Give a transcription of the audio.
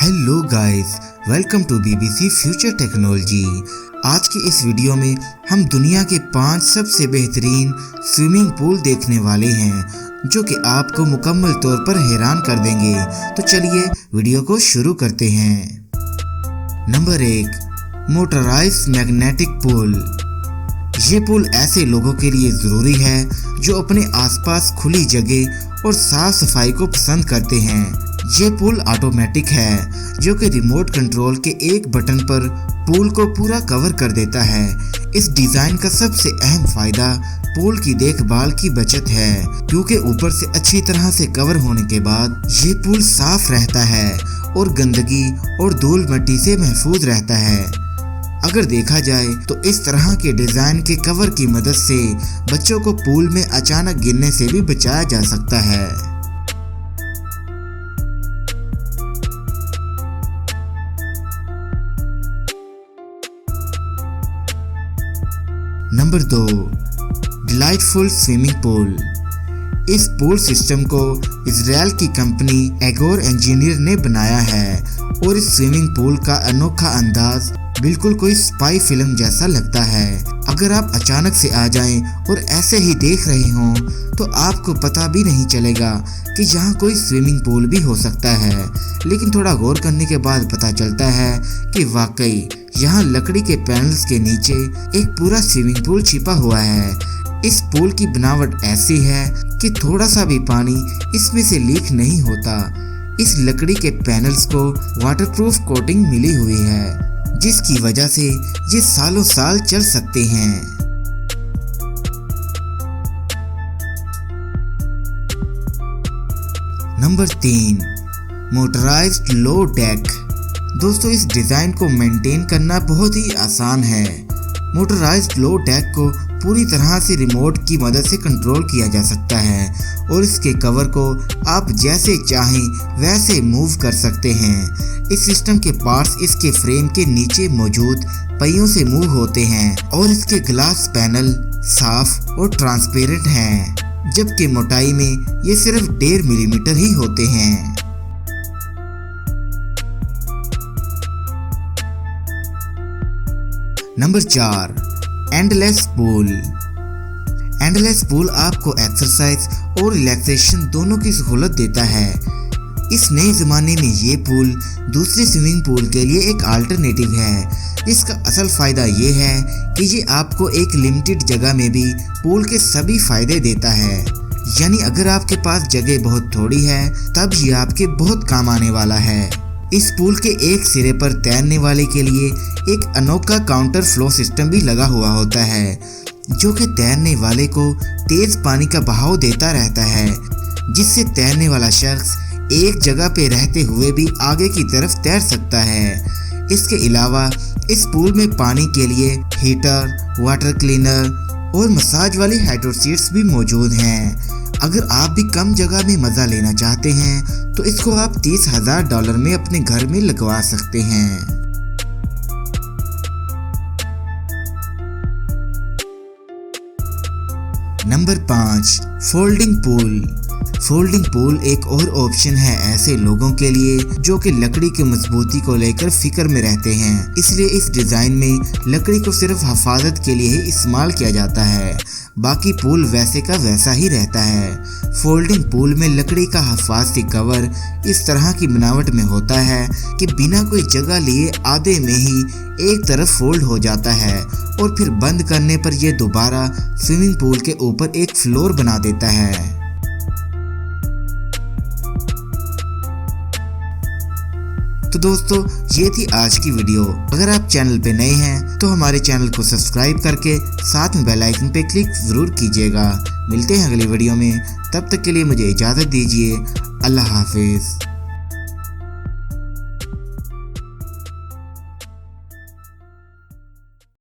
Hello guys, welcome to BBC future technology. आज की इस वीडियो में हम दुनिया के 5 सबसे बेहतरीन स्विमिंग पूल देखने वाले हैं जो कि आपको मुकम्मल तौर पर हैरान कर देंगे। तो चलिए वीडियो को शुरू करते हैं। Number 1, motorised magnetic pool. ये पूल ऐसे लोगों के लिए ज़रूरी है जो अपने आसपास खुली जगह और साफ सफाई को पसंद करते हैं। ये पूल ऑटोमेटिक है जो कि रिमोट कंट्रोल के एक बटन पर पूल को पूरा कवर कर देता है। इस डिज़ाइन का सबसे अहम फ़ायदा पूल की देखभाल की बचत है, क्योंकि ऊपर से अच्छी तरह से कवर होने के बाद ये पूल साफ रहता है और गंदगी और धूल मिट्टी से महफूज रहता है। अगर देखा जाए तो इस तरह के डिज़ाइन के कवर की मदद से बच्चों को पूल में अचानक गिरने से भी बचाया जा सकता है। Number 2, delightful swimming pool. इस पूल सिस्टम को इजराइल की कंपनी एगोर इंजीनियर ने बनाया है और इस स्विमिंग पूल का अनोखा अंदाज बिल्कुल कोई स्पाई फिल्म जैसा लगता है। अगर आप अचानक से आ जाएं और ऐसे ही देख रहे हों तो आपको पता भी नहीं चलेगा कि यहाँ कोई स्विमिंग पूल भी हो सकता है, लेकिन थोड़ा गौर करने के बाद पता चलता है कि वाकई यहाँ लकड़ी के पैनल्स के नीचे एक पूरा स्विमिंग पूल छिपा हुआ है। इस पूल की बनावट ऐसी है कि थोड़ा सा भी पानी इसमें से लीक नहीं होता। इस लकड़ी के पैनल्स को वाटरप्रूफ कोटिंग मिली हुई है जिसकी वजह से ये सालों साल चल सकते हैं। नंबर 3, मोटराइज्ड लो डेक। दोस्तों, इस डिज़ाइन को मेंटेन करना बहुत ही आसान है। मोटराइज्ड लो डेक को पूरी तरह से रिमोट की मदद से कंट्रोल किया जा सकता है और इसके कवर को आप जैसे चाहें वैसे मूव कर सकते हैं। इस सिस्टम के पार्ट्स इसके फ्रेम के नीचे मौजूद पहियों से मूव होते हैं और इसके ग्लास पैनल साफ और ट्रांसपेरेंट हैं, जबकि मोटाई में ये सिर्फ 1.5 मिलीमीटर ही होते हैं। Number 4, endless pool. Endless pool आपको एक्सरसाइज और रिलैक्सेशन दोनों की सहूलत देता है। इस नए ज़माने में ये पूल दूसरे स्विमिंग पूल के लिए एक अल्टरनेटिव है। इसका असल फ़ायदा ये है कि ये आपको एक लिमिटेड जगह में भी पूल के सभी फ़ायदे देता है। यानी अगर आपके पास जगह बहुत थोड़ी है तब ये आपके बहुत काम आने वाला है। इस पूल के एक सिरे पर तैरने वाले के लिए एक अनोखा काउंटर फ्लो सिस्टम भी लगा हुआ होता है जो कि तैरने वाले को तेज पानी का बहाव देता रहता है, जिससे तैरने वाला शख्स एक जगह पे रहते हुए भी आगे की तरफ तैर सकता है। इसके अलावा इस पूल में पानी के लिए हीटर, वाटर क्लीनर और मसाज वाली हाइड्रो सीट्स भी मौजूद हैं। अगर आप भी कम जगह में मज़ा लेना चाहते हैं तो इसको आप $30,000 में अपने घर में लगवा सकते हैं। Number 5, folding pool. Folding pool एक और ऑप्शन है ऐसे लोगों के लिए जो कि लकड़ी की मजबूती को लेकर फिक्र में रहते हैं। इसलिए इस डिज़ाइन में लकड़ी को सिर्फ हिफाजत के लिए ही इस्तेमाल किया जाता है, बाकी पूल वैसे का वैसा ही रहता है। फोल्डिंग पूल में लकड़ी का हिफाजती कवर इस तरह की बनावट में होता है कि बिना कोई जगह लिए आधे में ही एक तरफ फोल्ड हो जाता है और फिर बंद करने पर यह दोबारा स्विमिंग पूल के ऊपर एक फ्लोर बना देता है। तो दोस्तों, ये थी आज की वीडियो। अगर आप चैनल पे नए हैं तो हमारे चैनल को सब्सक्राइब करके साथ में बेल आइकन पे क्लिक ज़रूर कीजिएगा। मिलते हैं अगली वीडियो में, तब तक के लिए मुझे इजाज़त दीजिए। अल्लाह हाफिज़।